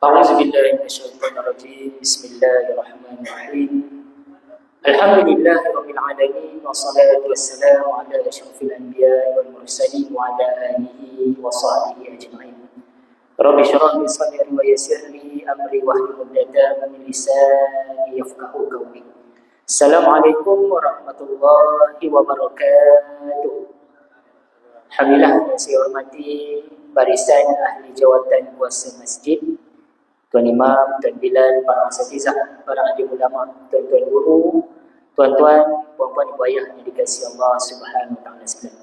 A'udzubillahi minasyaitonirrajim. Bismillahirrahmanirrahim. Alhamdulillahirabbil alamin wassalatu wassalamu ala asyrafil anbiya'i wal mursalin wa ala alihi wa sahbihi ajma'in. Rabbi shrah li sadri wa yassir li amri wahlul 'uqdatam min lisani yafqahu qawli. Assalamualaikum warahmatullahi wabarakatuh. Alhamdulillah, yang saya hormati barisan ahli jawatan kuasa masjid, Tuan Imam, Tuan Bilal, para asatizah, para alim ulama, tuan-tuan guru, tuan-tuan, puan-puan, ibu ayah yang dikasihi Allah Subhanahu wa taala sekalian.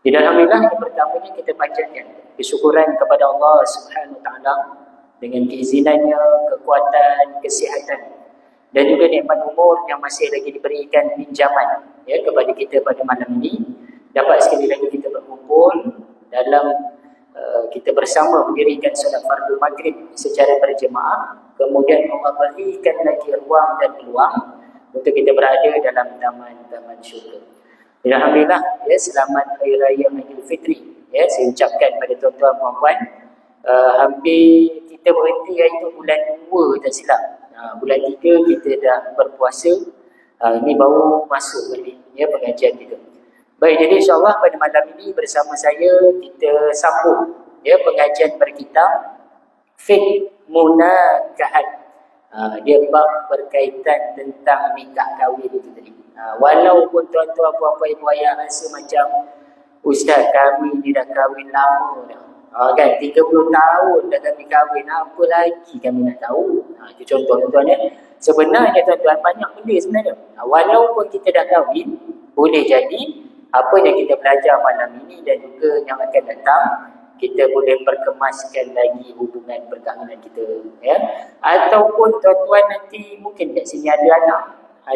Di dalam Alhamdulillah yang pertama ini kita panjatkan kesyukuran kepada Allah Subhanahu wa taala dengan keizinannya, kekuatan, kesihatan dan juga nikmat umur yang masih lagi diberikan pinjaman ya kepada kita pada malam ini. Dapat sekali lagi kita berkumpul dalam kita bersama mendirikan solat fardu maghrib secara berjemaah. Kemudian Allah berikan lagi ruang dan peluang untuk kita berada dalam taman-taman syurga. Alhamdulillah, ya, selamat Hari Raya Aidilfitri. Ya, saya ucapkan pada tuan-tuan puan-puan, hampir kita berhenti iaitu bulan 2 tak silap. Bulan 3 kita dah berpuasa. Ini baru masuk balik ya pengajian kita. Baik, jadi insyaAllah pada malam ini bersama saya kita sambung ya pengajian berkitab Fiqh Munakahat. Dia bab berkaitan tentang nikah kahwin itu tadi. Walaupun tuan-tuan puan-puan ibu ayah rasa macam ustaz kami ni dah kahwin lama dah. Kan 30 tahun dah kami kahwin, apa lagi kami nak tahu. Itu contoh tuan-tuan ya. Sebenarnya tuan-tuan banyak benda sebenarnya. Walaupun kita dah kahwin, boleh jadi apa yang kita belajar malam ini dan juga yang akan datang, kita boleh perkemaskan lagi hubungan perkahwinan kita ya. Ataupun tuan-tuan nanti mungkin kat sini ada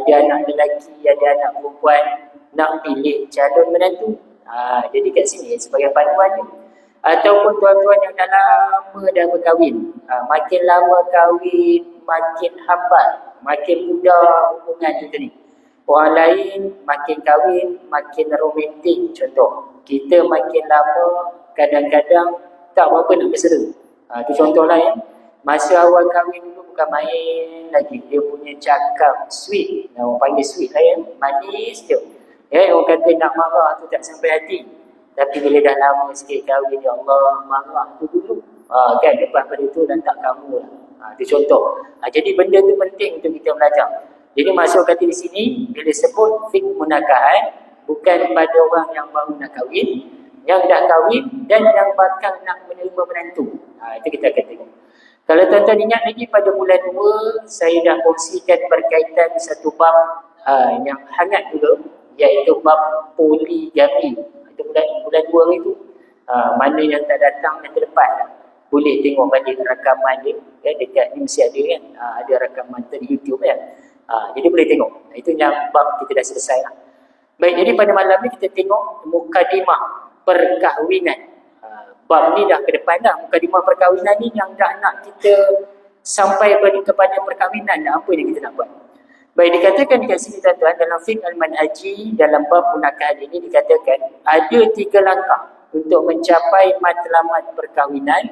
anak lelaki, ada anak perempuan nak pilih calon menantu. Jadi kat sini sebagai panduan. Ataupun tuan-tuan yang dah lama dah berkahwin, makin lama kahwin makin hambat, makin mudah hubungan tu tadi. Orang lain makin kahwin makin romantik. Contoh, kita makin lama kadang-kadang tak berapa nak bersera. Itu contohlah ya. Masa awal kahwin dulu bukan main lagi. Dia punya cakap sweet. Orang panggil sweet lah ya. Manis je. Ya, orang kata nak marah tu tak sampai hati. Tapi bila dah lama sikit kahwin, ya Allah, marah tu dulu. Kan, lepas pada tu dah tak kamu lah. Itu contoh. Jadi benda tu penting untuk kita belajar. Jadi maksud kata di sini, bila sebut fiqh munakahat, bukan pada orang yang baru nak kahwin, yang dah kahwin dan yang bakal nak menerima menantu. Itu kita akan tengok. Kalau tuan-tuan ingat lagi pada bulan 2, saya dah kongsikan berkaitan satu bab yang hangat dulu, iaitu bab poligami. Itu bulan 2 itu. Mana yang tak datang dan terlepas, boleh tengok balik rakaman dia. Ya, dekat ni mesti ada kan. Ada rakaman di YouTube kan. Jadi boleh tengok. Itu yang bab kita dah selesai lah. Baik, jadi pada malam ni kita tengok mukadimah perkahwinan. Bab ni dah ke depan dah. Mukadimah perkahwinan ni yang dah nak kita sampai kepada perkahwinan dah. Apa yang kita nak buat. Baik, dikatakan dekat sini tuan-tuan, dalam fiqh al-manhaji, dalam bab munakahat ini dikatakan ada 3 langkah untuk mencapai matlamat perkahwinan,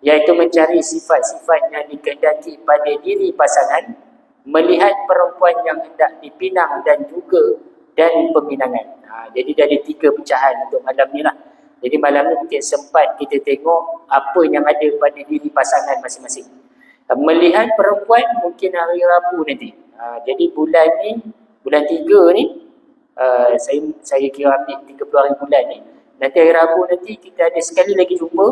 iaitu mencari sifat-sifat yang dikehendaki pada diri pasangan, melihat perempuan yang hendak dipinang dan peminangan. Jadi dari 3 pecahan untuk malam ni lah. Jadi malam ni mungkin sempat kita tengok apa yang ada pada diri pasangan masing-masing. Melihat perempuan mungkin hari Rabu nanti. Jadi bulan 3 ni, saya kira ambil 30 hari bulan ni. Nanti hari Rabu nanti kita ada sekali lagi jumpa.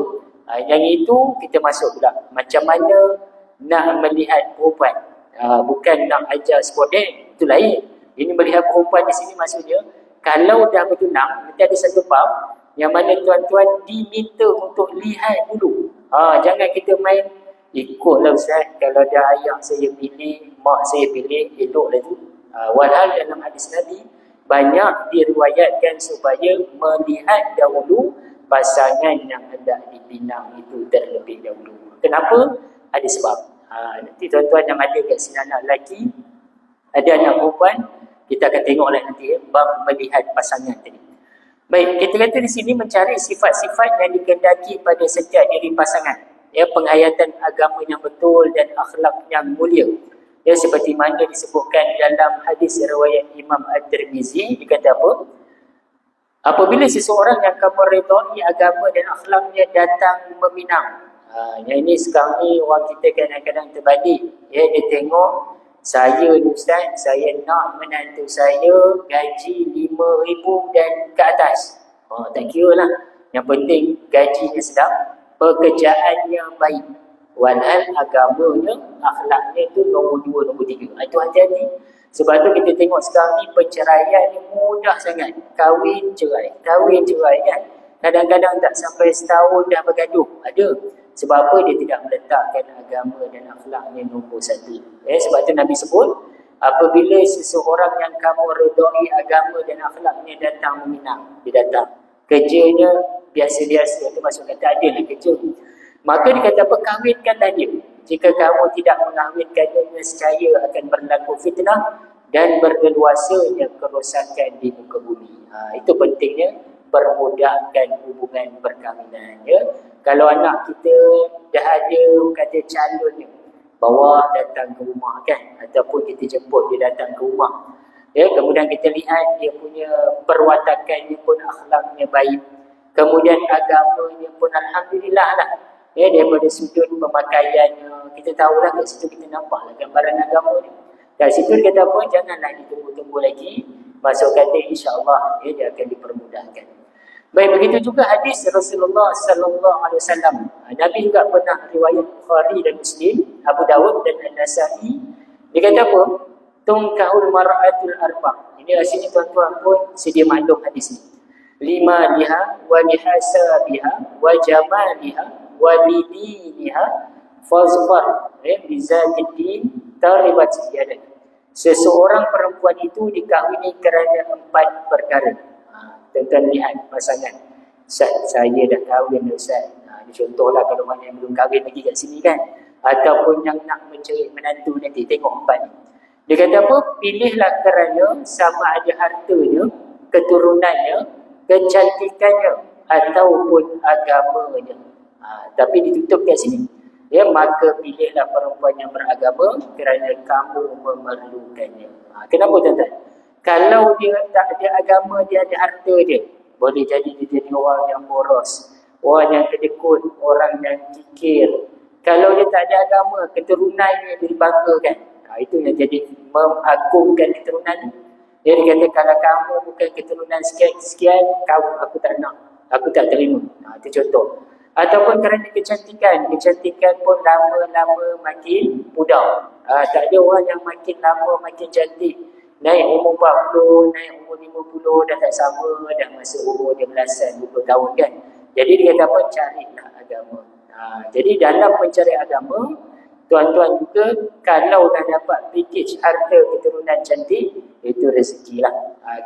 Yang itu kita masuk pula. Macam mana nak melihat perempuan. Bukan nak ajar spodek, itu lain. Ini melihat perempuan di sini maksudnya, kalau dah bertunang, nanti ada satu bab yang mana tuan-tuan diminta untuk lihat dulu. Jangan kita main ikutlah Ustaz, kalau dah ayah saya pilih, mak saya pilih, eloklah tu. Walhal dalam hadis Nabi banyak diriwayatkan supaya melihat dahulu pasangan yang hendak dipinang itu terlebih dahulu. Kenapa? Ada sebab. Nanti tuan-tuan yang ada kat sini anak lelaki, ada anak perempuan, kita akan tengoklah nanti bab melihat pasangan tadi. Baik, kita kata di sini mencari sifat-sifat yang dikehendaki pada setiap diri pasangan. Ya, penghayatan agama yang betul dan akhlak yang mulia. Ya, seperti mana disebutkan dalam hadis riwayat Imam At-Tirmizi, dikata apa? Apabila seseorang yang kamu redai agama dan akhlaknya datang meminang. Yang ini sekarang ni orang kita kadang-kadang terbalik. Ya, dia tengok, saya ni Ustaz, saya nak menantu saya gaji 5,000 dan ke atas. Tak kira lah. Yang penting gajinya sedap, pekerjaannya baik. Walhal agamanya, akhlaknya tu nombor 2, nombor 3. Itu hati-hati. Sebab tu kita tengok sekarang ni perceraian ni mudah sangat. Kahwin cerai kan. Kadang-kadang tak sampai setahun dah bergaduh. Ada. Sebab apa? Dia tidak meletakkan agama dan akhlaknya nombor 1. Sebab tu Nabi sebut, apabila seseorang yang kamu redai agama dan akhlaknya datang meminang, dia datang. Kerjanya biasa-biasa, itu maksud kata ada lah kerja. Maka dia kata apa? Kahwinkanlah dia. Jika kamu tidak mengahwinkannya, nescaya akan berlaku fitnah dan berleluasanya kerosakan di muka bumi. Itu pentingnya permudahkan hubungan perkahwinan. Ya. Kalau anak kita dah ada kata calonnya, bawa datang ke rumah kan, ataupun kita jemput dia datang ke rumah. Ya, kemudian kita lihat dia punya perwatakannya pun akhlaknya baik. Kemudian agamanya pun alhamdulillah lah. Ya, daripada sudut pemakaiannya, kita tahulah kat situ kita nampak lah gambaran agama ni. Kat situ dia kata apa? Janganlah ditunggu-tunggu lagi. Masuk kata insya-Allah ya, dia akan dipermudahkan. Baik, begitu juga hadis Rasulullah sallallahu alaihi wasallam. Nabi juga pernah riwayat Bukhari dan Muslim, Abu Dawud dan An-Nasa'i. Dia kata apa? Tungkahul mar'atul arba'. Ini rasanya tuan-tuan pun sedia maklum hadis ni. Lima liha wa lihasabiha wa jamaliha wa lidiniha fazfar bizatiddin taribat yadak. Seseorang perempuan itu dikahwini kerana 4 perkara. Tuan-tuan lihat pasangan. Ustaz, saya dah kahwin Ustaz. Contohlah kalau mana yang belum kahwin lagi kat sini kan. Ataupun yang nak mencari menantu nanti. Tengok 4 ni. Dia kata apa? Pilihlah kerana sama ada hartanya, keturunannya, kecantikannya ataupun agamanya. Tapi ditutup kat sini. Ya, maka pilihlah perempuan yang beragama kerana kamu memerlukannya. Kenapa tuan-tuan? Kalau dia tak ada agama, dia ada harta dia, boleh jadi dia jadi orang yang boros, orang yang kedekut, orang yang kikir. Kalau dia tak ada agama, keturunannya dia dibanggakan. Itu yang jadi mengagungkan keturunan. Dia kata kalau kamu bukan keturunan sekian, aku tak nak, aku tak terima. Itu contoh. Ataupun kerana kecantikan pun lama-lama makin muda. Tak ada orang yang makin lama makin cantik. Naik umur 40, naik umur 50 dah tak sama, dah masuk umur 15, 20 tahun kan. Jadi dia kata apa? Carilah agama. Jadi dalam mencari agama, tuan-tuan juga kalau dah dapat package harta keturunan cantik, itu rezeki lah.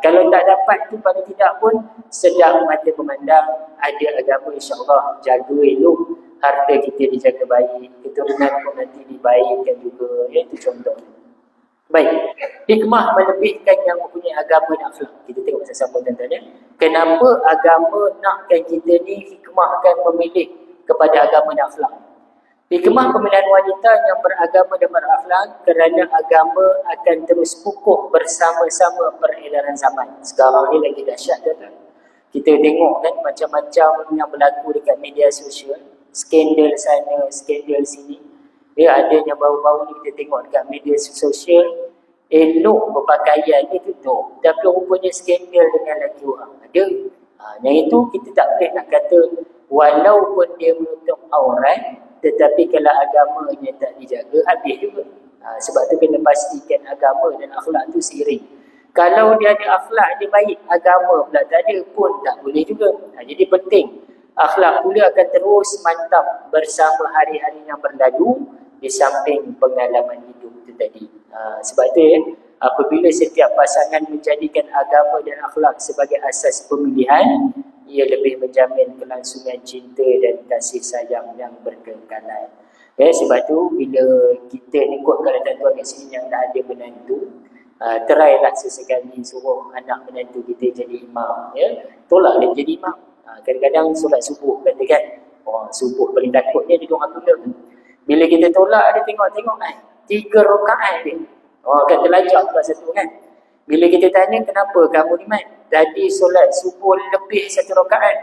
Kalau tak dapat tu pada tidak pun sedang mata memandang, ada agama insya-Allah, jaga elok, harta kita dijaga baik, keturunan pun nanti dibaikkan juga. Itu contoh. Baik, hikmah melebihkan yang mempunyai agama dan akhlak. Kita tengok sama-sama tuan-tuan ya. Kenapa agama nakkan kita ni hikmahkan memilih kepada agama dan akhlak? Hikmah pemilihan wanita yang beragama dan berakhlak kerana agama akan terus kukuh bersama-sama peredaran zaman. Sekarang ni lagi dahsyat tuan-tuan. Kita tengok kan macam-macam yang berlaku dekat media sosial. Skandal sana, skandal sini. Dia ada yang baru-baru ni kita tengok dekat media sosial, elok berpakaian ni tutup, tapi rupanya skandal dengan lelaki orang. Ada. Yang itu kita tak boleh nak kata walaupun dia menutup aurat, tetapi kalau agamanya tak dijaga, habis juga. Sebab tu kena pastikan agama dan akhlak tu seiring. Kalau dia ada akhlak dia baik, agama pula tak ada pun tak boleh juga. Jadi penting, akhlak pula akan terus mantap bersama hari-hari yang berlalu di samping pengalaman hidup itu tadi. Sebab tu ya, apabila setiap pasangan menjadikan agama dan akhlak sebagai asas pemilihan, ia lebih menjamin kelangsungan cinta dan kasih sayang yang berkekalan. Sebab tu bila kita ni kot kalau tuan-tuan kat sini yang dah ada menantu, Try lah sesekali suruh anak menantu kita jadi imam, ya. Tolak dia jadi imam. Kadang-kadang solat subuh kata kan, subuh paling takutnya dia doa tunda. Bila kita tolak dia tengok-tengok 3 rakaat dia. Kan terlajak pula satu kan. Bila kita tanya kenapa kamu ni Mat, tadi solat subuh lebih 1 rakaat.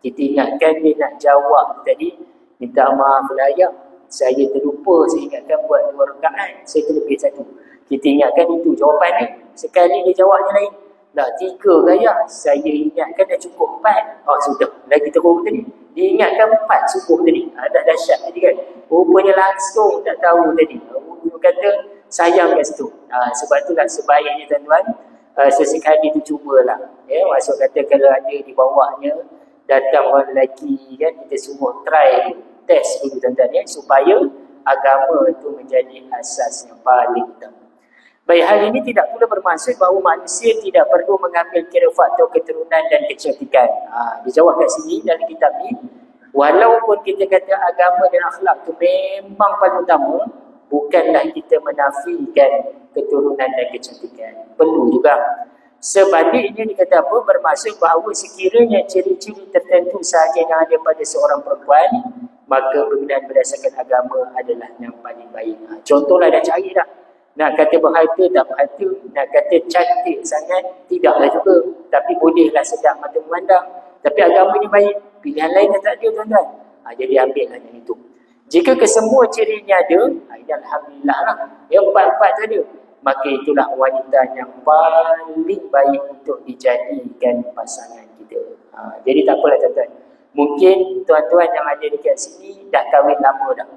Kita ingatkan dia nak jawab tadi, minta maaf lah ayah, saya terlupa, saya ingatkan buat 2 rakaat, saya terlebih 1. Kita ingatkan itu jawapannya. Sekali dia jawabnya lain. Dah 3 gaya, saya ingatkan dah cukup 4. Sudah, lagi teruk tadi. Dia ingatkan 4 subuh tadi. Dah dahsyat tadi kan. Rupanya langsung tak tahu tadi. Dia kata sayang kat situ. Sebab itulah sebaiknya tuan-tuan, sesekali tu cubalah. Ya, maksud kata kalau ada di bawahnya datang orang lelaki kan, kita semua try test dulu tuan-tuan ya, supaya agama itu menjadi asas yang paling utama. Baik, hal ini tidak pula bermaksud bahawa manusia tidak perlu mengambil kira faktor keturunan dan kecantikan. Dijawab kat sini dalam kitab ni, walaupun kita kata agama dan akhlak itu memang paling utama, bukanlah kita menafikan keturunan dan kecantikan. Perlu juga. Sebaliknya dikata apa? Bermaksud bahawa sekiranya ciri-ciri tertentu sahaja yang ada pada seorang perempuan, maka pemilihan berdasarkan agama adalah yang paling baik. Contohlah dah cari dah. Nak kata berharta tak berharta, nak kata cantik sangat tidaklah juga, tapi bolehlah sedap mata memandang. Tapi agama ni baik, pilihan lain dah tak ada tuan-tuan. Jadi ambillah yang itu. Jika kesemua cirinya ada, ini alhamdulillah lah. Yang 4-4 tu ada, maka itulah wanita yang paling baik untuk dijadikan pasangan kita. Jadi tak apalah tuan-tuan. Mungkin tuan-tuan yang ada dekat sini dah kahwin lama dah.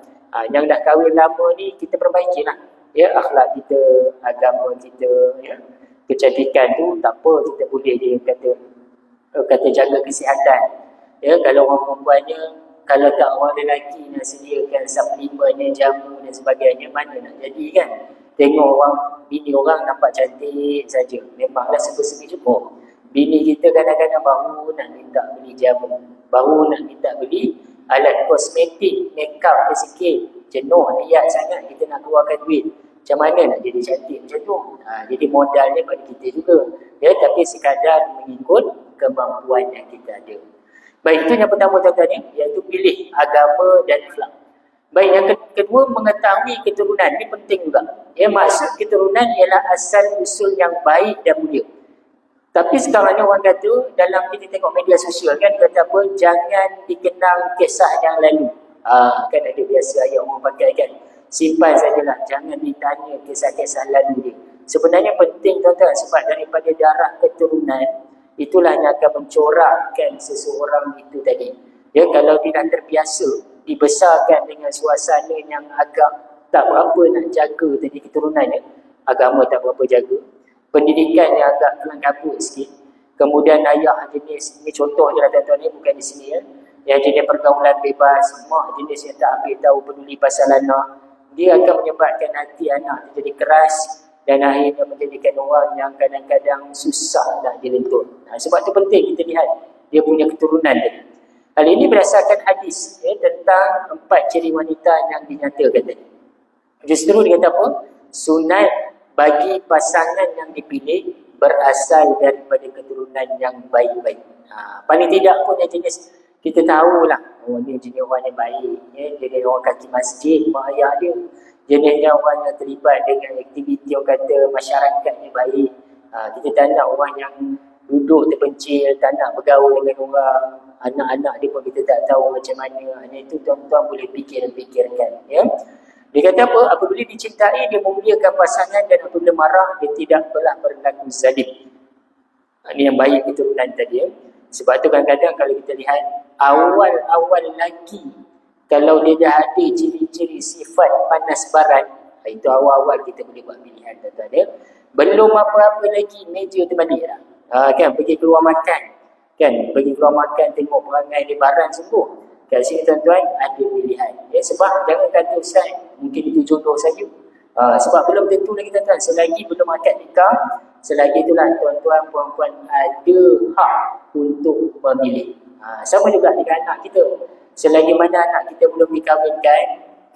Yang dah kahwin lama ni kita perbaikilah. Ya, akhlak kita, agama kita, ya. Kecantikan tu tak apa, kita boleh je kata jaga kesihatan. Ya, kalau orang perempuannya, kalau tak orang lelaki nak sediakan suplementnya, jamu dan sebagainya, mana nak jadi kan? Tengok orang, bini orang nampak cantik saja, memanglah serba-serbi cukup. Bini kita kadang-kadang baru nak minta beli jamu, baru nak minta beli alat kosmetik, make up sikit. Jenuh liat sangat kita nak keluarkan duit. Macam mana nak jadi cantik macam tu? Jadi modalnya pada kita juga. Ya, tapi sekadar mengikut kemampuan yang kita ada. Baik, itu yang pertama tuan-tuan ya, iaitu pilih agama dan akhlak. Baik, yang kedua mengetahui keturunan. Ini penting juga. Ya, maksud keturunan ialah asal usul yang baik dan mulia. Tapi sekarang ni orang kata, dalam kita tengok media sosial kan, kata apa, jangan dikenang kisah yang lalu. Kan ada biasa ayat orang pakai kan, simpan sajalah, jangan ditanya kisah-kisah lalu dia. Sebenarnya penting tuan-tuan, sebab daripada darah keturunan itulah yang akan mencorakkan seseorang itu tadi. Ya, kalau tidak terbiasa dibesarkan dengan suasana yang agak tak berapa nak jaga tadi keturunannya, agama tak berapa jaga, pendidikan yang agak kelang kabut sikit, kemudian ayah jenis, ini contoh je lah tuan-tuan, bukan di sini ya, yang jenis pergaulan bebas, mak jenis yang tak ambil tahu peduli pasal anak, dia akan menyebabkan hati anak jadi keras dan akhirnya menjadikan orang yang kadang-kadang susah nak dilentur. Sebab itu penting kita lihat dia punya keturunan tadi. Hal ini berdasarkan hadis tentang 4 ciri wanita yang dinyatakan tadi. Justru dia kata apa? Sunat bagi pasangan yang dipilih berasal daripada keturunan yang baik-baik. Paling tidak pun yang jenis kita tahulah, dia jenis orang yang baik, ya, jenis orang kaki masjid, mak ayah dia, jenisnya orang yang terlibat dengan aktiviti orang kata masyarakatnya baik. Kita tak nak orang yang duduk terpencil, tak nak bergaul dengan orang, anak-anak dia pun kita tak tahu macam mana. Hanya itu tuan-tuan boleh fikirkan. Ya. Dia kata apa? Apabila dicintai, dia memuliakan pasangan, dan apabila marah, dia tidak pernah berlaku zalim. Ini yang baik keturunan tadi. Ya. Sebab tu kadang-kadang kalau kita lihat awal-awal lagi, kalau dia dah ada ciri-ciri sifat panas barat, itu awal-awal kita boleh buat pilihan tuan-tuan ya. Belum apa-apa lagi meja terbalik dah. Kan pergi keluar makan, kan pergi keluar makan tengok perangai lebaran sungguh. Kat sini tuan-tuan ada pilihan. Ya, sebab jangan kata ustaz, mungkin itu jodoh saja. Sebab belum tentu lagi tuan-tuan, selagi belum akad nikah, selagi itulah tuan-tuan puan-puan ada hak untuk memilih. Sama juga dengan anak kita. Selagi mana anak kita belum dikahwinkan,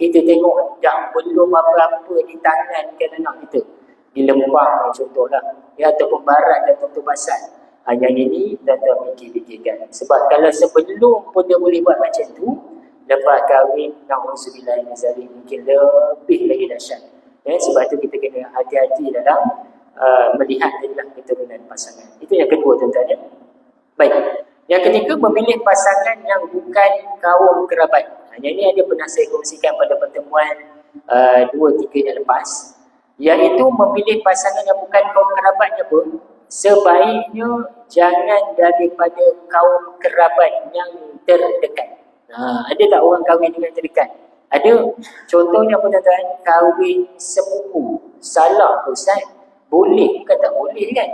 kita tengok dah belum apa-apa di tangan kan anak kita. di Lembang contohlah, ya, ataupun barat dan tentu pasal. Yang ini tuan-tuan fikir-fikirkan. Sebab kalau sebelum pun dia boleh buat macam tu, lepas kahwin, na'udzubillah min zalik, mungkin lebih lagi dahsyat. Ya, sebab tu kita kena hati-hati dalam melihat adalah keturunan pasangan. Itu yang kedua tuan-tuan ya. Baik. Yang ketiga, memilih pasangan yang bukan kaum kerabat. Yang ini ada pernah saya kongsikan pada pertemuan 2-3 yang lepas. Iaitu memilih pasangan yang bukan kaum kerabatnya pun, sebaiknya jangan daripada kaum kerabat yang terdekat. Ada tak orang kahwin dengan terdekat? Ada. Contohnya apa tuan-tuan? Kahwin sepupu. Salah ke Ustaz? Boleh, bukan tak boleh kan?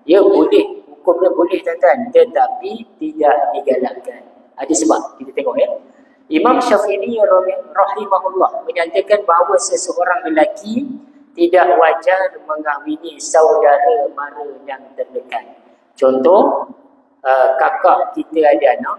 Ya boleh. Hukumnya boleh tuan-tuan. Tetapi tidak digalakkan. Ada sebab. Kita tengok ya. Imam Syafi'i rahimahullah menyatakan bahawa seseorang lelaki tidak wajar mengahwini saudara mara yang terdekat. Contoh, kakak kita ada anak,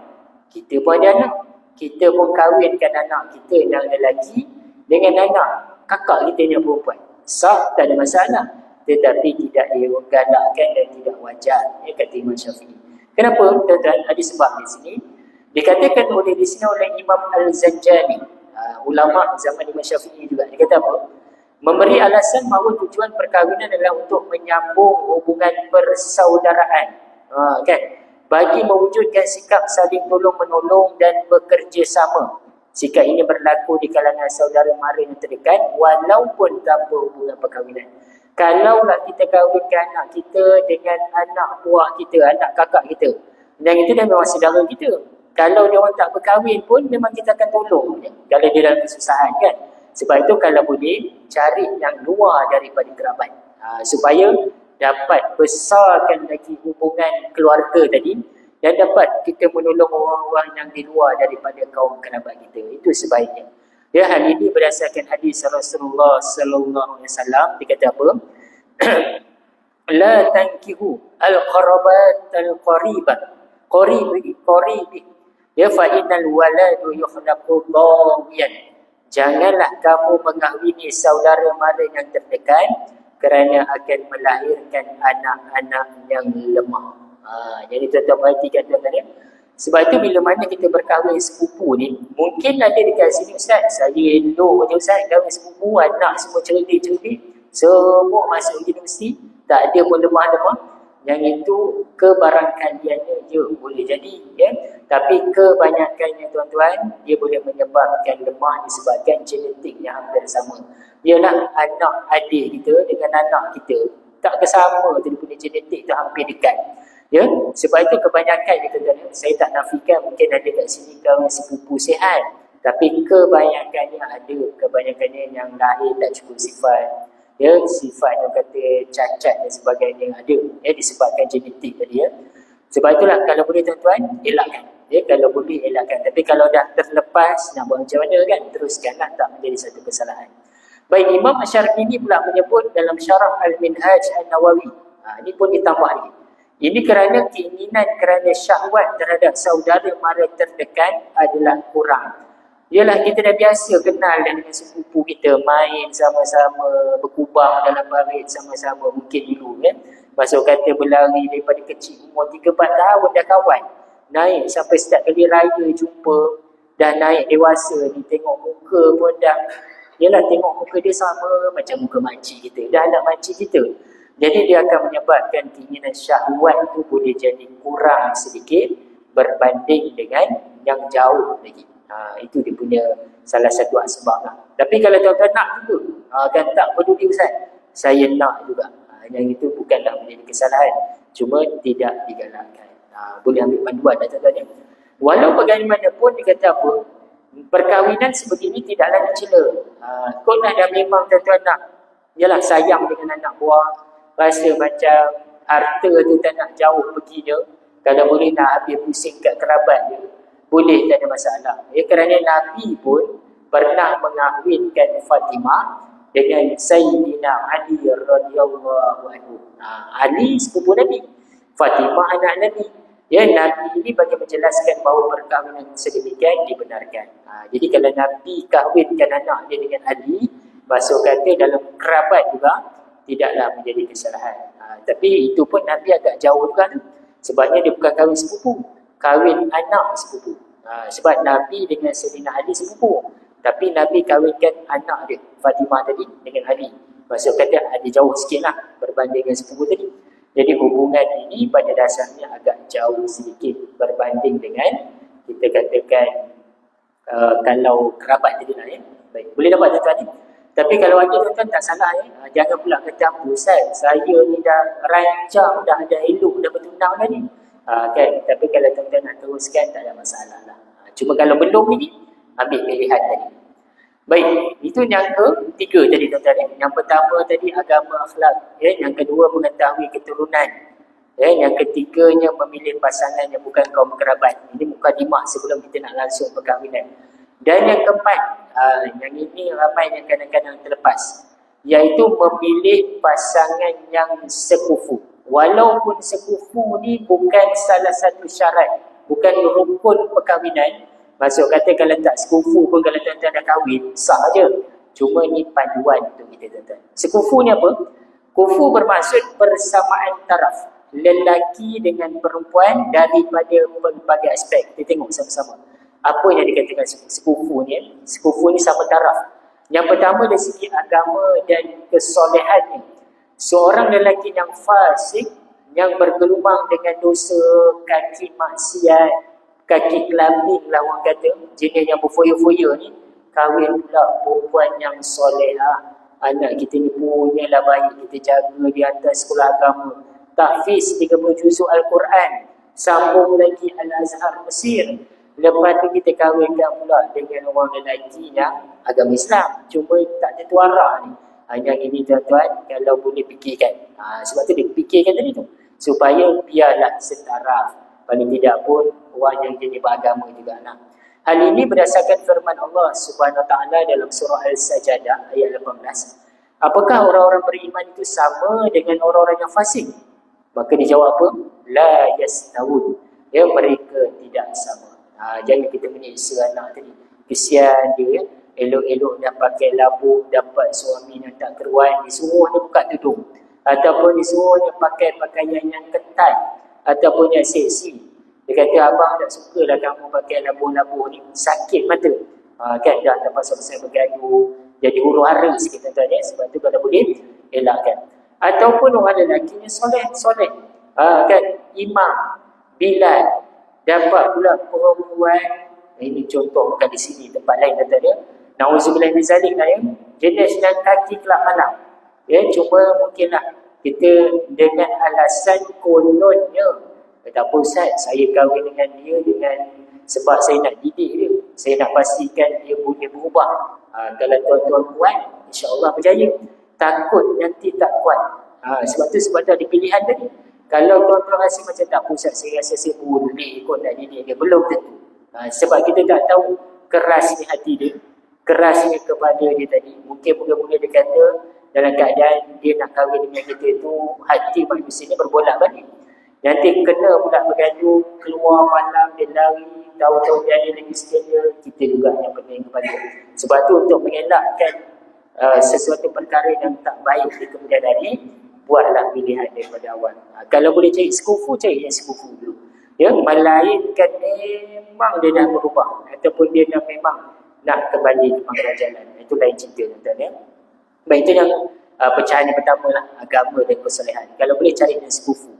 kita pun ada anak. Kita pun kahwinkan anak kita yang lelaki dengan anak kakak kita yang perempuan. Sah, tak ada masalah. Tetapi tidak digalakkan dan tidak wajar. Ya, kata Imam Syafi'i. Kenapa? Tuan-tuan, ada sebab di sini. Dikatakan di sini oleh Imam Al-Zanjani, ulama zaman Imam Syafi'i juga. Dia kata apa? Memberi alasan bahawa tujuan perkahwinan adalah untuk menyambung hubungan persaudaraan. Kan? Bagi mewujudkan sikap saling tolong-menolong dan bekerjasama. Sikap ini berlaku di kalangan saudara mara yang terdekat walaupun tanpa hubungan perkahwinan. Kalaulah kita kahwinkan anak kita dengan anak buah kita, anak kakak kita, yang itu dah memang saudara kita. Kalau dia orang tak berkahwin pun memang kita akan tolong dia. Kalau dia dalam kesusahan kan. Sebab itu kalau boleh cari yang luar daripada kerabat. Supaya dapat besarkan lagi hubungan keluarga tadi dan dapat kita menolong orang-orang yang di luar daripada kaum kerabat kita. Itu sebaiknya. Ya, hal ini berdasarkan hadis Rasulullah sallallahu alaihi wasallam. Dikata apa? La tankihu al-qarabat al-qaribat qaribi. Ya, fa innal waladu yukhlaqu dawiyan. Janganlah kamu mengahwini saudara mara yang terdekat kerana akan melahirkan anak-anak yang lemah. Jadi tuan-tuan perhatikan tuan-tuan ya. Sebab itu bila mana kita berkahwin sepupu ni, mungkin ada dekat sini Ustaz, saya elok je Ustaz, kahwin sepupu, anak semua cerdik-cerdik, semua masuk universiti, tak ada pun lemah-lemah. Yang itu kebarangkaliannya je boleh jadi ya. Tapi kebanyakannya tuan-tuan, dia boleh menyebabkan lemah disebabkan genetik yang hampir sama. Ialah anak adik kita dengan anak kita tak kesama tu, dia punya genetik tu hampir dekat. Ya, sebab itu kebanyakan tuan-tuan, saya tak nafikan mungkin ada kat sini kahwin sepupu sihat, tapi kebanyakannya ada, kebanyakannya yang lahir tak cukup sifat. Ya, sifat yang kata cacat dan sebagainya ada, ya, disebabkan genetik tadi ya. Sebab itulah kalau boleh tuan-tuan elakkan. Ya, kalau boleh elakkan. Tapi kalau dah terlepas nak buat macam mana kan, teruskanlah, tak menjadi satu kesalahan. Baik, Imam Asy-Syarqini pula menyebut dalam Syarah Al-Minhaj An-Nawawi. Ini pun ditambah lagi. Ini kerana keinginan kerana syahwat terhadap saudara mara terdekat adalah kurang. Yalah, kita dah biasa kenal dengan sepupu kita, main sama-sama, berkubang dalam parit sama-sama mungkin dulu kan. Masuk kata berlari daripada kecil, umur 3-4 tahun dah kawan. Naik sampai setiap kali raya jumpa, dah naik dewasa ni, tengok muka pun dah, yalah, tengok muka dia sama macam muka makcik kita, dah anak makcik kita. Jadi dia akan menyebabkan keinginan syahwat tu boleh jadi kurang sedikit berbanding dengan yang jauh lagi. Itu dia punya salah satu sebab lah. Tapi kalau tuan-tuan nak juga, kan tak peduli Ustaz, saya nak juga. Yang itu bukanlah menjadi kesalahan, cuma tidak digalakkan. Boleh ambil panduan dah tuan-tuan. Walau bagaimanapun dia kata apa, perkahwinan sebegini tidaklah dicela. Kau nak dah memang tuan-tuan nak, yalah, sayang dengan anak buah, rasa macam harta tu tak nak jauh perginya, kalau boleh nak habis pusing kat kerabat dia, boleh, tak ada masalah. Ya, kerana Nabi pun pernah mengahwinkan Fatimah dengan Sayyidina Ali radhiyallahu anhu. Ali sepupu Nabi, Fatimah anak Nabi. Ya, Nabi ini bagi menjelaskan bahawa perkahwinan sedemikian dibenarkan. Jadi kalau Nabi kahwinkan anak dia dengan Ali, maksud kata dalam kerabat juga, tidaklah menjadi kesalahan. Tapi itu pun Nabi agak jauh juga tu. Sebabnya dia bukan kahwin sepupu, kahwin anak sepupu. Sebab Nabi dengan Sayyidina Ali sepupu, tapi Nabi kahwinkan anak dia Fatimah tadi dengan Ali. Maksud kata ada jauh sikit lah berbanding dengan sepupu tadi. Jadi hubungan ini pada dasarnya agak jauh sedikit berbanding dengan kita katakan kalau kerabat tadi lah ya. Baik, boleh dapat tuan-tuan ni. Tapi kalau ada tuan-tuan tak salah ya. Jangan pula kata apa Ustaz, saya ni dah rancang, dah ada elok, dah bertunang dah ni. Kan? Tapi kalau tuan-tuan nak teruskan tak ada masalah lah. Cuma kalau belum ni, ambil pilihan tadi. Baik, itu yang ketiga tadi tuan-tuan. Yang pertama tadi agama akhlak. Ya. Yang kedua mengetahui keturunan. Ya. Yang ketiganya memilih pasangan yang bukan kaum kerabat. Ini mukadimah sebelum kita nak langsung perkahwinan. Dan yang keempat, yang ini ramai yang kadang-kadang terlepas, iaitu memilih pasangan yang sekufu. Walaupun sekufu ni bukan salah satu syarat, bukan rukun perkahwinan. Maksud kata kalau tak sekufu pun kalau tuan-tuan dah kahwin, sah je. Cuma ni panduan untuk kita tuan-tuan. Sekufu ni apa? Kufu bermaksud persamaan taraf. Lelaki dengan perempuan daripada pelbagai aspek. Kita tengok sama-sama. Apa yang dikatakan sekufu ni? Sekufu ni sama taraf. Yang pertama dari segi agama dan kesolehannya. Seorang lelaki yang fasik, yang bergelumang dengan dosa, kaki maksiat, kaki kelambing lah orang kata, jenis yang berfoya-foya ni, kahwin pula perempuan yang soleha. Anak kita ni punyalah baik, kita jaga di atas sekolah agama. Tahfiz 30 juzuk Al-Quran, sambung lagi Al-Azhar Mesir. Lepas tu kita kahwinkan pula dengan orang lelaki yang agama Islam. Cuma tak tentu arah ni. Yang ini tuan-tuan, kalau boleh fikirkan. Sebab tu dia fikirkan tadi tu. Supaya biarlah setara. Paling tidak pun orang yang jenis beragama juga nak. Hal ini berdasarkan firman Allah Subhanahu Wa Taala dalam surah Al-Sajdah ayat 18. Apakah orang-orang beriman itu sama dengan orang-orang yang fasik? Maka dijawab apa? La yastawun. Ya, mereka tidak sama. Jangan kita menyiksa anak tadi. Kesian dia, elok-elok dah pakai labuh, dapat suami yang tak keruan, disuruh dia buka tudung. Ataupun disuruh dia pakai pakaian yang ketat. Ataupun yang seksi. Dia kata, abang tak suka lah kamu pakai labuh-labuh ni. Sakit mata. Kan dah terpaksa-paksa bergaduh. Jadi huru hara sikit tuan-tuan ya. Sebab tu kalau boleh, elakkan. Ataupun orang lelaki ni soleh. Kan, imam, Bilal. Dapat pula perempuan, ini contoh bukan di sini, tempat lain kata dia. Na'udzubillah min zalik lah ya. Jenis yang kaki kelab malam. Ya, cuma mungkinlah kita dengan alasan kononnya. Kata apa Ustaz, saya kahwin dengan dia sebab saya nak didik dia. Saya nak pastikan dia boleh berubah. Kalau tuan-tuan kuat, insya-Allah berjaya. Takut nanti tak kuat. Sebab tu ada pilihan tadi. Kalau tuan-tuan rasa macam tak pusat, saya rasa saya boleh ikut nak didik dia. Belum tentu. Sebab kita tak tahu kerasnya hati dia. Kerasnya kepada dia tadi. Mungkin mula-mula dia kata dalam keadaan dia nak kahwin dengan kita tu, hati manusia ni berbolak balik. Nanti kena pula bergaduh, keluar malam, dia lari, tahu-tahu dia ada lagi sekalian, kita juga yang pening kepada. Sebab tu untuk mengelakkan sesuatu perkara yang tak baik di kemudian hari, buatlah pilihan daripada awal. Kalau boleh cari sekufu, cari yang sekufu dulu. Ya, melainkan memang dia dah berubah. Ataupun dia dah memang nak kembali ke pangkal jalan. Itu lain cerita tuan-tuan ya. Baik, itu yang pecahan yang pertama lah. Agama dan kesolehan. Kalau boleh cari yang sekufu.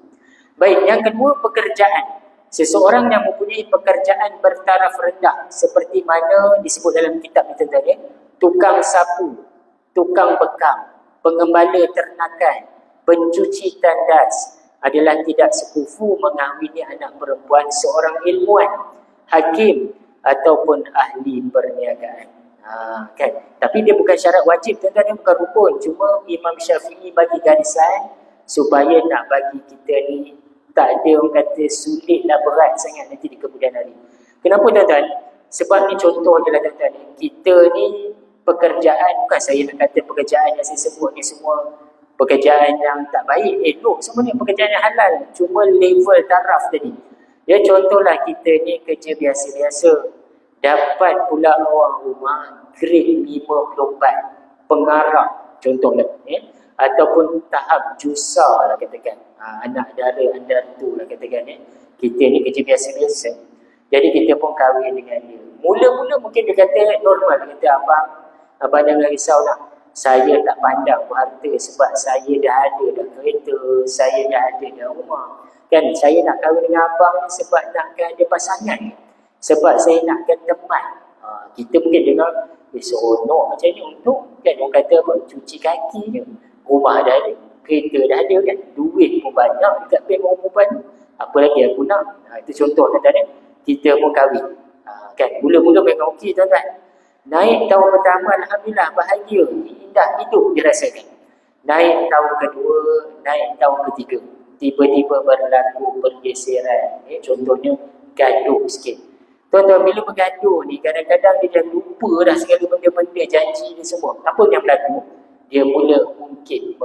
Baik, yang kedua pekerjaan. Seseorang yang mempunyai pekerjaan bertaraf rendah. Seperti mana disebut dalam kitab itu tuan-tuan ya. Tukang sapu, tukang bekam, pengembala ternakan, pencuci tandas adalah tidak sekufu mengahwini anak perempuan seorang ilmuwan, hakim ataupun ahli perniagaan. Kan? Tapi dia bukan syarat wajib, tuan-tuan, dia bukan rukun. Cuma Imam Syafi'i bagi garisan supaya nak bagi kita ni tak ada orang kata sulitlah, berat sangat nanti di kemudian hari. Kenapa tuan-tuan? Sebab ni contoh je lah tuan-tuan. Kita ni pekerjaan, bukan saya nak kata pekerjaan yang saya sebut ni semua pekerjaan yang tak baik, elok semuanya pekerjaan yang halal, cuma level taraf tadi. Ya, contohlah kita ni kerja biasa-biasa, dapat pula orang rumah grade 54, pengarah contohlah. ataupun tahap jusa lah katakan, anak dara anda tu lah katakan, kita ni kerja biasa-biasa, jadi kita pun kahwin dengan dia. Mula-mula mungkin dia kata normal, dia kata abang jangan risau lah, saya tak pandang harta sebab saya dah ada dah kereta, saya dah ada dah rumah. Kan saya nak kahwin dengan abang ni sebab nakkan ada pasangan, sebab saya nakkan teman. Kita mungkin dengar seronok macam ni untuk, kan orang kata apa, cuci kaki je, rumah dah ada, kereta dah ada kan, duit pun banyak dekat bank orang perempuan, apa lagi aku nak. Itu contoh tuan-tuan, kita pun kahwin. Kan mula-mula memang okey tuan-tuan. Naik tahun pertama alhamdulillah bahagia, indah hidup dirasakan. Naik tahun kedua, naik tahun ketiga, tiba-tiba berlaku pergeseran. Contohnya gaduh sikit. Tuan-tuan, bila bergaduh ni kadang-kadang dia dah lupa dah segala benda-benda janji ni semua. Apa yang berlaku? Dia mula mengungkit.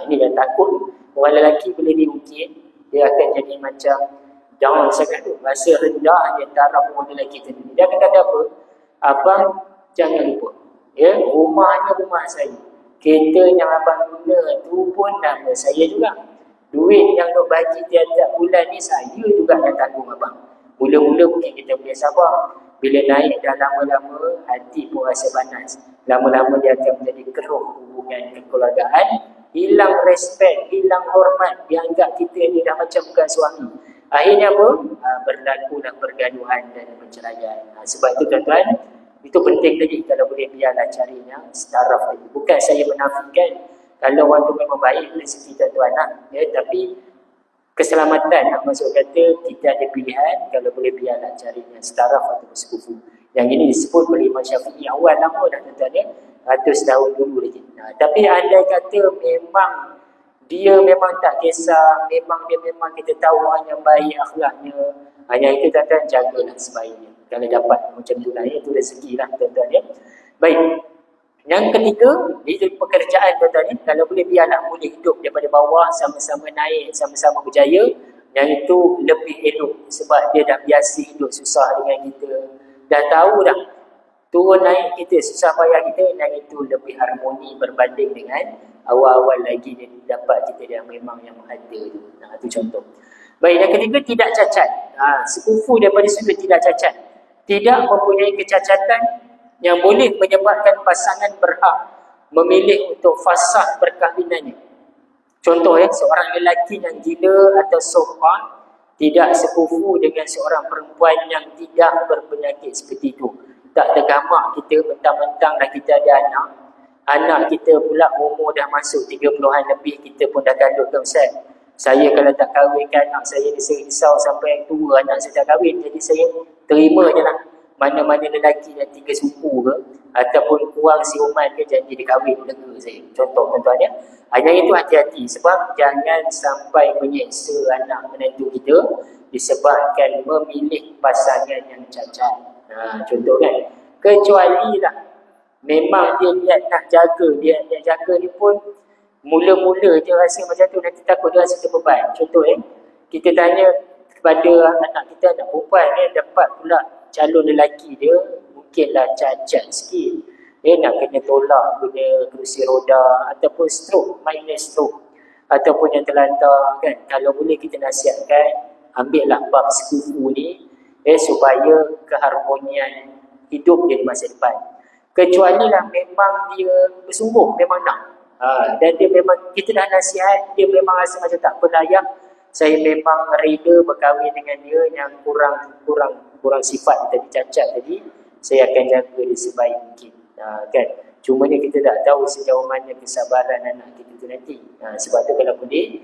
Ini dah takut. Orang lelaki bila diungkit, dia akan jadi macam down sangat tu, rasa rendah di antara orang lelaki tu. Dia akan kata apa? Abang jangan lupa, rumahnya rumah saya, kereta yang abang guna tu pun nama saya juga, duit yang nak bagi tiap-tiap bulan ni saya juga yang tanggung abang. Mula-mula mungkin kita boleh sabar, bila naik dah lama-lama hati pun rasa panas, lama-lama dia akan menjadi keruh hubungan kekeluargaan, hilang respect, hilang hormat, dianggap kita ni dah macam bukan suami. Akhirnya apa? Berlakulah pergaduhan dan perceraian. Sebab itu tuan-tuan, itu penting tadi, kalau boleh biarlah carinya setaraf tadi. Bukan saya menafikan kalau orang tu memang baik rezeki tuan-tuan tapi keselamatan, maksud kata kita ada pilihan, kalau boleh biarlah carinya setaraf atau bersekufu. Yang ini disebut oleh Imam Syafi'i awal lama dah tuan-tuan, 100 tahun dulu lagi. Tapi andai kata memang dia memang tak kisah, memang kita tahu orang yang baik akhlaknya, hanya itu tuan-tuan, jagalah sebaiknya. Kalau dapat macam tu lah, itu rezeki lah tuan-tuan. Baik, yang ketiga, di pekerjaan tuan-tuan, kalau boleh biarlah boleh hidup daripada bawah, sama-sama naik, sama-sama berjaya. Yang itu lebih elok, sebab dia dah biasa hidup susah dengan kita, dah tahu dah turun naik kita, susah payah kita, yang itu lebih harmoni berbanding dengan awal-awal lagi dia dapat kita yang memang yang ada tu. Itu contoh. Baik, yang ketiga, tidak cacat. Sekufu daripada sudut tidak cacat, tidak mempunyai kecacatan yang boleh menyebabkan pasangan berhak memilih untuk fasah perkahwinannya. Contoh seorang lelaki yang gila atau sopan tidak sekufu dengan seorang perempuan yang tidak berpenyakit seperti itu. Tak tergamak kita mentang-mentang dah kita ada anak kita pula umur dah masuk 30-an lebih, kita pun dah kandung ke Ustaz. Saya kalau tak kahwinkan anak saya ni, saya risau sampai tua anak saya tak kahwin. Jadi saya terima je lah. Mana-mana lelaki yang 3 suku ke, ataupun kurang siuman ke, janji dia kahwin, lega saya. Contoh tuan-tuan. Hanya itu hati-hati, sebab jangan sampai menyeksa anak menantu kita disebabkan memilih pasangan yang cacat. Contoh kan, kecuali lah memang dia niat nak jaga, dia jaga ni pun mula-mula dia rasa macam tu, nanti takut dia rasa terbeban. Contoh kita tanya kepada anak kita, anak perempuan dapat pula calon lelaki dia mungkinlah cacat sikit, nak kena tolak guna kerusi roda ataupun stroke, minor stroke, ataupun yang terlantar kan. Kalau boleh kita nasihatkan, ambillah bab sekufu ni supaya keharmonian hidup dia di masa depan. Kecuali lah memang dia bersungguh, memang nak, dan dia memang, kita dah nasihat, dia memang rasa macam tak berlayak, saya memang rela berkahwin dengan dia yang kurang sifat tadi, cacat tadi, saya akan jaga dia sebaik mungkin. Kan? Cuma ni kita tak tahu sejauh mana kesabaran anak kita tu nanti. Sebab tu kalau boleh,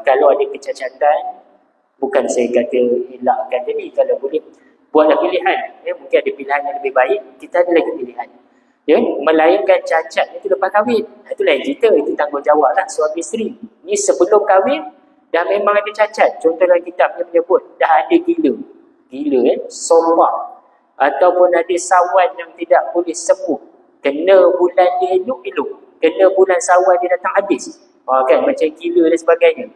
kalau ada kecacatan, bukan saya kata elakkan tadi, kalau boleh buatlah pilihan. Mungkin ada pilihan yang lebih baik, kita ada lagi pilihan. Melainkan cacat itu lepas kahwin, itu lain cerita, itu tanggungjawab lah suami isteri. Ni sebelum kahwin dah memang ada cacat. Contoh dalam kitab yang menyebut dah ada gila, sombak, ataupun ada sawan yang tidak boleh sembuh, kena bulan dia elok-elok, kena bulan sawan dia datang habis, kan, macam gila dan sebagainya.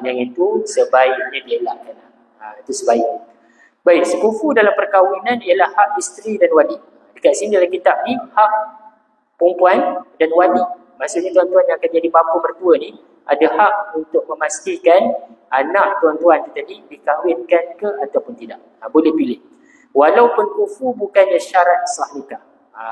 Yang itu sebaiknya dielakkan. Itu sebaik. Baik, sekufu dalam perkahwinan ialah hak isteri dan wali. Dekat sini dalam kitab ni, hak perempuan dan wali. Maksudnya tuan-tuan yang akan jadi bapa mertua ni ada hak untuk memastikan anak tuan-tuan tadi dikahwinkan ke ataupun tidak. Boleh pilih. Walaupun kufu bukannya syarat sah nikah.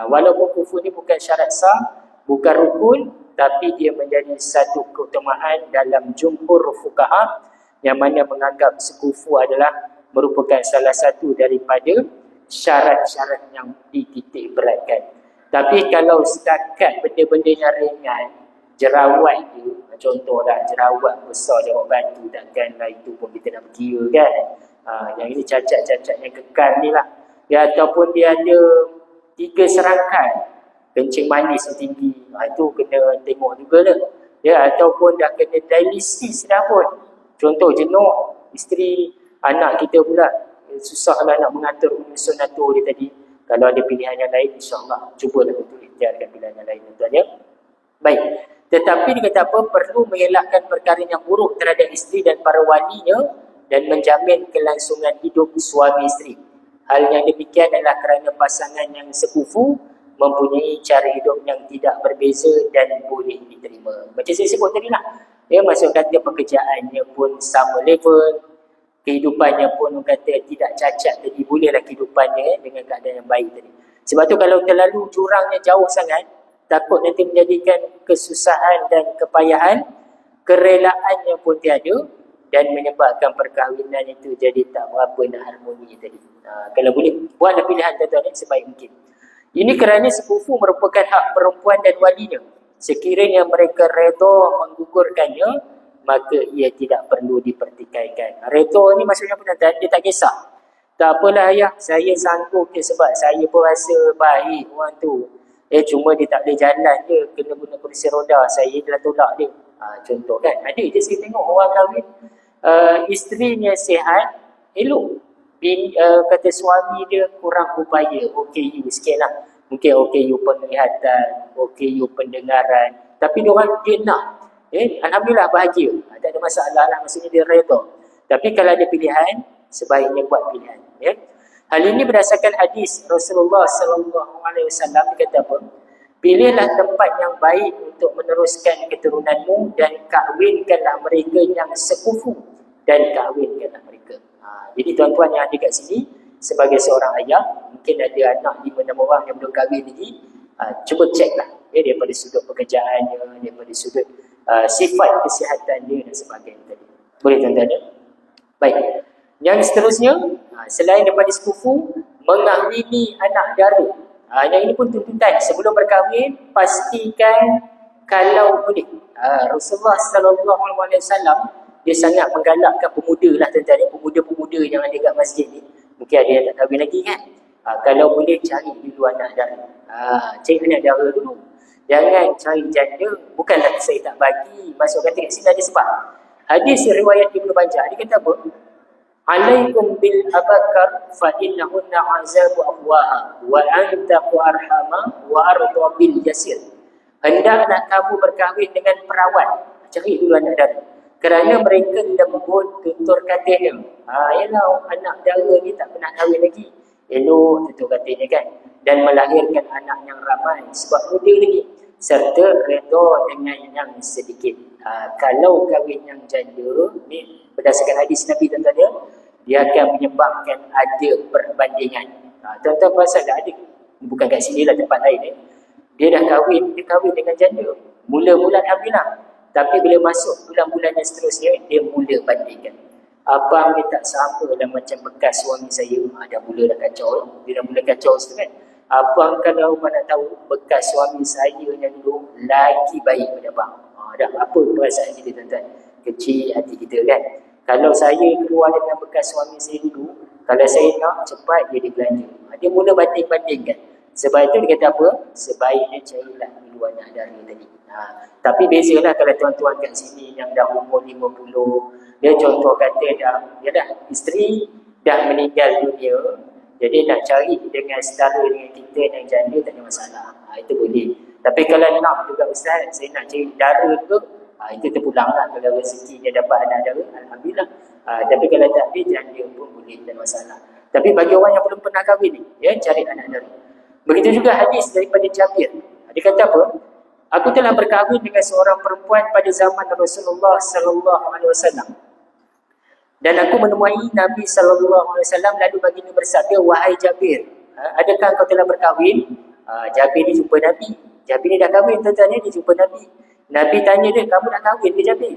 Walaupun kufu ni bukan syarat sah, bukan rukun, tapi dia menjadi satu keutamaan dalam jumhur fuqaha yang mana menganggap sekufu adalah merupakan salah satu daripada syarat-syarat yang dititik beratkan. Tapi kalau setakat benda-benda yang ringan, jerawat dia, contohlah jerawat besar jerawat batu, takkanlah itu pun kita nak kira kan. Yang ini cacat-cacat yang kekal ni lah. Ya, ataupun dia ada 3 serangkai kencing manis tinggi, itu kena tengok juga lah. Ya, ataupun dah kena dialisis dah pun. Contoh jenuh, isteri anak kita pula susahlah nak mengatur unsur natur dia tadi. Kalau ada pilihan yang lain, insyaAllah cubalah untuk ikhtiarkan pilihan yang lain tuan-tuan ya. Baik, tetapi dia kata apa? Perlu mengelakkan perkara yang buruk terhadap isteri dan para walinya dan menjamin kelangsungan hidup suami isteri. Hal yang demikian adalah kerana pasangan yang sekufu mempunyai cara hidup yang tidak berbeza dan boleh diterima. Macam saya sebut tadi lah. Ya, maksud kata pekerjaannya pun sama level, kehidupannya pun kata tidak cacat tadi, bolehlah kehidupannya dengan keadaan yang baik tadi. Sebab tu kalau terlalu jurangnya jauh sangat, takut nanti menjadikan kesusahan dan kepayahan, kerelaannya pun tiada dan menyebabkan perkahwinan itu jadi tak berapa nak harmoni tadi. Kalau boleh, buatlah pilihan tuan-tuan sebaik mungkin. Ini kerana sekufu merupakan hak perempuan dan walinya. Sekiranya mereka redha menggugurkannya, maka ia tidak perlu dipertikaikan. Redha ni maksudnya apa tuan-tuan? Dia tak kisah. Tak apalah ayah, saya sanggup je sebab saya pun rasa baik orang tu. Cuma dia tak boleh jalan je, kena guna kursi roda, saya dah tolak dia. Contoh kan, ada je saya tengok orang kahwin, isterinya sihat, elok. Kata suami dia kurang upaya, OKU sikit lah. Mungkin OKU penglihatan, OKU pendengaran. Tapi dia nak. Alhamdulillah bahagia. Tak ada masalah lah, maksudnya dia redha. Tapi kalau ada pilihan, sebaiknya buat pilihan. Ya? Hal ini berdasarkan hadis Rasulullah SAW kata apa? Pilihlah tempat yang baik untuk meneruskan keturunanmu dan kahwinkanlah mereka yang sekufu dan kahwinkanlah mereka. Jadi tuan-tuan yang ada kat sini, sebagai seorang ayah, mungkin ada anak 5-6 orang yang belum kahwin lagi, cuba ceklah daripada sudut pekerjaannya, daripada sudut sifat kesihatan dia dan sebagainya. Boleh tuan-tuan ya? Baik. Yang seterusnya, selain daripada sekufu, mengahwini anak dara. Yang ini pun tuntutan sebelum berkahwin, pastikan kalau boleh. Rasulullah SAW dia sangat menggalakkan pemuda lah tuan-tuan, pemuda-pemuda yang ada kat masjid ni. Mungkin ada yang tak kahwin lagi kan. Kalau boleh cari dulu anak dara. Cari anak dara dulu. Jangan cari janda. Bukanlah saya tak bagi. Masuk kata kat sini ada sebab. Hadis riwayat Ibnu Majah, dia kata apa? Alaikum bil abakar fa innahunna azabu afwaha wa antaqu arhama wa ardu bil yasir. Hendaklah kamu berkahwin dengan perawat. Cari dulu anak dara. Kerana mereka lembut tutur katanya. Yalah anak dara ni tak pernah kahwin lagi. Elok tutur katanya kan. Dan melahirkan anak yang ramai sebab muda lagi. Serta redha dengan yang sedikit. Kalau kahwin yang janda, ni berdasarkan hadis Nabi tuan-tuan dia akan menyebabkan ada perbandingan. Tuan-tuan perasan tak ada? Bukan kat sini lah, tempat lain Dia dah kahwin dengan janda. Mula-mula alhamdulillah. Tapi bila masuk bulan-bulan yang seterusnya, dia mula bandingkan. Abang dia tak sama dah macam bekas suami saya. Dah mula dah kacau. Dia dah mula kacau situ kan. Abang kalau abang nak tahu, bekas suami saya yang dulu lagi baik pada abang. Dah apa perasaan kita tuan-tuan? Kecil hati kita kan. Kalau saya keluar dengan bekas suami saya dulu, kalau saya nak cepat dia belanja. Dia mula banding-bandingkan. Sebab itu dia kata apa? Sebaiknya carilah dulu anak dara tadi. Tapi bezalah kalau tuan-tuan kat sini yang dah umur 50, dia contoh kata isteri dah meninggal dunia, jadi nak cari dengan setara dengan kita yang janda tak ada masalah. Itu boleh. Tapi kalau nak juga Ustaz, saya nak cari dara juga, itu terpulanglah. Kalau rezekinya dapat anak dara, alhamdulillah. Tapi kalau tak ada, janda pun boleh, tak ada masalah. Tapi bagi orang yang belum pernah kahwin ni, cari anak dara. Begitu juga hadis daripada Jabir. Dia kata apa? Aku telah berkahwin dengan seorang perempuan pada zaman Rasulullah sallallahu alaihi wasallam. Dan aku menemui Nabi sallallahu alaihi wasallam lalu baginda bersabda, wahai Jabir, adakah kau telah berkahwin? Jabir ni jumpa Nabi. Jabir ni dah kahwin, tuan-tuan, dia jumpa Nabi. Nabi tanya dia, kamu nak kahwin ke Jabir?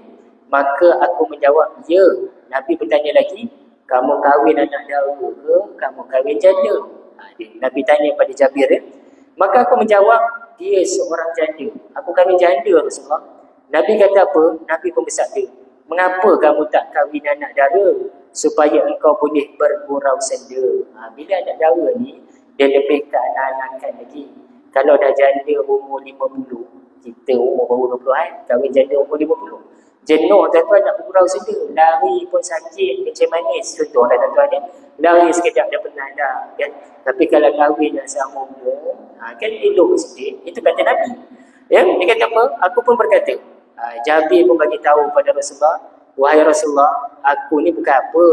Maka aku menjawab, ya. Nabi bertanya lagi, kamu kahwin anak dara ke? Kamu kahwin janda? Nabi tanya pada Jabir. Maka aku menjawab, dia seorang janda. Aku kahwin janda Rasulullah. Nabi kata apa? Nabi pun bersabda, mengapa kamu tak kahwin anak dara? Supaya engkau boleh bergurau senda. Bila anak dara ni, dia lebih ke anak-anakan lagi. Kalau dah janda umur 50, kita umur baru 20 kahwin janda umur 50. Jenuh tuan-tuan nak bergurau senda. Lari pun sakit, kencing manis. Contoh lah tuan-tuan. Lari sekejap dah penat dah. Kan? Tapi kalau kahwin dah sama umur, kan elok sikit. Itu kata Nabi. Ya? Dia kata apa? Aku pun berkata. Jabir pun bagi tahu pada Rasulullah, wahai Rasulullah, aku ni bukan apa.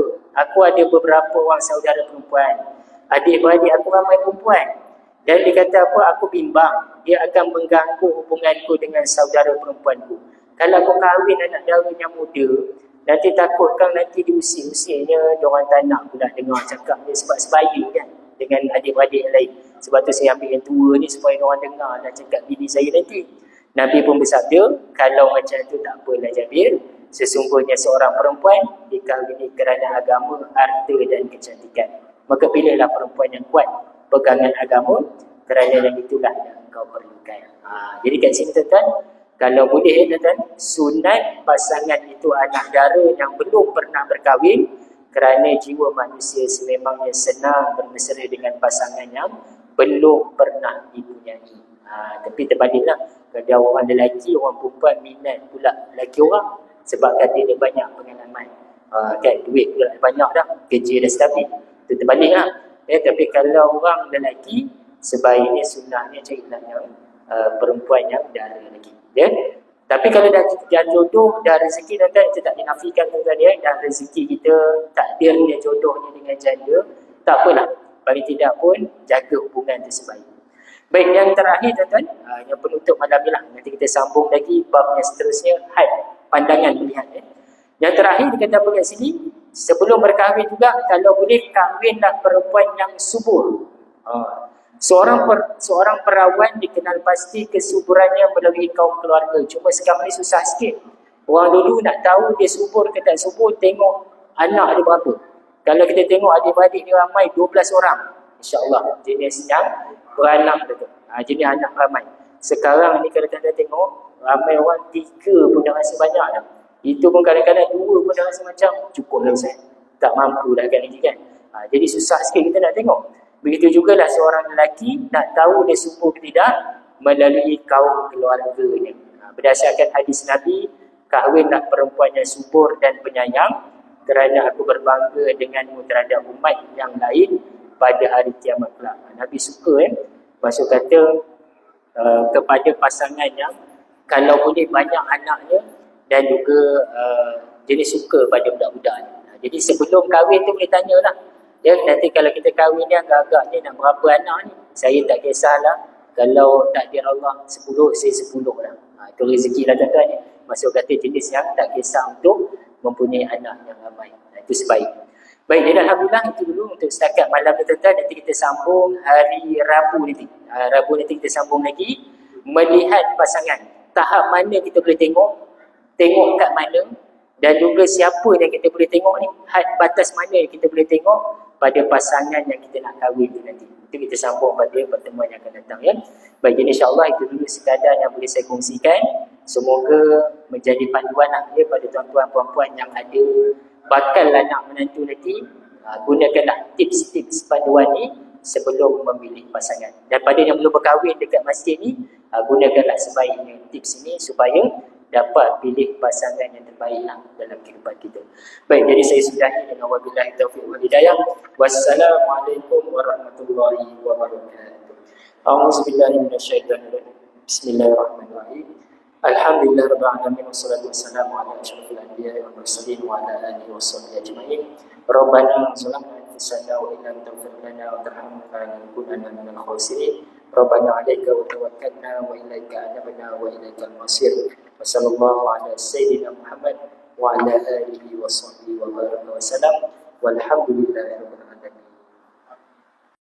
Aku ada beberapa orang saudara perempuan. Adik-beradik aku ramai perempuan. Dan dia kata apa? Aku bimbang. Dia akan mengganggu hubunganku dengan saudara perempuanku. Kalau aku kahwin anak dara yang muda, nanti takutkan nanti di usia-usianya diorang tak nak pula dengar cakap dia sebab sebaya kan dengan adik-beradik yang lain. Sebab tu saya ambil yang tua ni supaya diorang dengar dan cakap bini saya nanti. Nabi pun bersabda, kalau macam tu tak apalah Jabir, sesungguhnya seorang perempuan dikahwini kerana agama, harta dan kecantikan. Maka pilihlah perempuan yang kuat pegangan agama, kerana yang itulah yang kau perlukan. Jadi kat sini tuan-tuan, kalau boleh tuan-tuan, sunat pasangan itu anak dara yang belum pernah berkahwin, kerana jiwa manusia sememangnya senang bermesra dengan pasangan yang belum pernah dipunyai. Tapi terbaliklah, kalau orang lelaki, orang perempuan minat pula lelaki orang, sebab kata dia banyak pengalaman. Kan duit pula banyak dah, kerja dah stabil. Itu terbaliklah. Tapi kalau orang lelaki, sebaiknya sunahnya carilah yang perempuan yang dara lagi. Ya? Tapi kalau dah jodoh, dah rezeki tuan-tuan, kita tak dinafikan tuan-tuan ya, dah rezeki kita, takdirnya jodohnya dengan janda, tak apalah. Paling tidak pun jaga hubungan tersebut. Baik, yang terakhir tuan-tuan, yang penutup malam ni lah. Nanti kita sambung lagi bab yang seterusnya, had, pandangan melihat. Yang terakhir dia kata apa kat sini, sebelum berkahwin juga, kalau boleh kahwinlah perempuan yang subur. Seorang perawan dikenal pasti kesuburannya melalui kaum keluarga. Cuma sekarang ni susah sikit. Orang dulu nak tahu dia subur ke tak subur, tengok anak dia berapa. Kalau kita tengok adik-beradik dia ramai 12 orang, insyaAllah jenis yang beranak tu. Jenis anak ramai. Sekarang ni kalau kita tengok, ramai orang 3 pun dah rasa banyak dah. Itu pun kadang-kadang 2 pun dah rasa macam cukup lah Ustaz. Tak mampu dah kan lagi kan. Jadi susah sikit kita nak tengok. Begitu jugalah seorang lelaki nak tahu dia subur ke tidak melalui kaum keluarganya. Berdasarkan hadis Nabi, kahwinlah perempuan yang subur dan penyayang, kerana aku berbangga denganmu terhadap umat yang lain pada hari kiamat kelak. Nabi suka maksud kata kepada pasangan yang kalau boleh banyak anaknya, dan juga jenis suka pada budak-budak. Jadi sebelum kahwin tu boleh tanyalah. Ya, nanti kalau kita kahwin ni agak-agak ni nak berapa anak ni? Saya tak kisahlah. Kalau takdir Allah 10, saya 10 lah. Itu rezeki lah tuan-tuan ni. Maksud kata jenis yang tak kisah untuk mempunyai anak yang ramai. Itu sebaik. Baik, jadi Alhamdulillah itu dulu untuk setakat malam ni tuan-tuan. Nanti kita sambung hari Rabu nanti. Rabu nanti kita sambung lagi. Melihat pasangan. Tahap mana kita boleh tengok kat mana, dan juga siapa yang kita boleh tengok ni, had batas mana yang kita boleh tengok pada pasangan yang kita nak kahwin nanti. Itu kita sambung pada pertemuan yang akan datang ya. Baik, jadi insyaAllah itu dulu sekadar yang boleh saya kongsikan. Semoga menjadi panduan ya pada tuan-tuan puan-puan yang ada bakal anak menantu nanti. Gunakanlah tips-tips panduan ni sebelum memilih pasangan. Dan pada yang belum berkahwin dekat masjid ni, gunakanlah sebaiknya tips ini supaya dapat pilih pasangan yang terbaik dalam kehidupan kita. Baik, jadi saya sudahi dengan wabillahi taufiq wal hidayah. Wassalamualaikum warahmatullahi wabarakatuh. A'udzubillahi minasyaitonir rajim. Bismillahirrahmanirrahim. Alhamdulillahirabbil alamin wassalatu wassalamu ala asyrofil anbiya'i wal mursalin wa ala alihi washabbihi ajma'in. Rabbana zalamna anfusana wa illam taghfir lana wa tarhamna lanakunanna minal khasirin. ربنا عليك وتوكلنا وإليك أنبنا وإليك المصير. وصلى الله على سيدنا محمد وعلى آله وصحبه وبارك وسلم والحمد لله رب العالمين.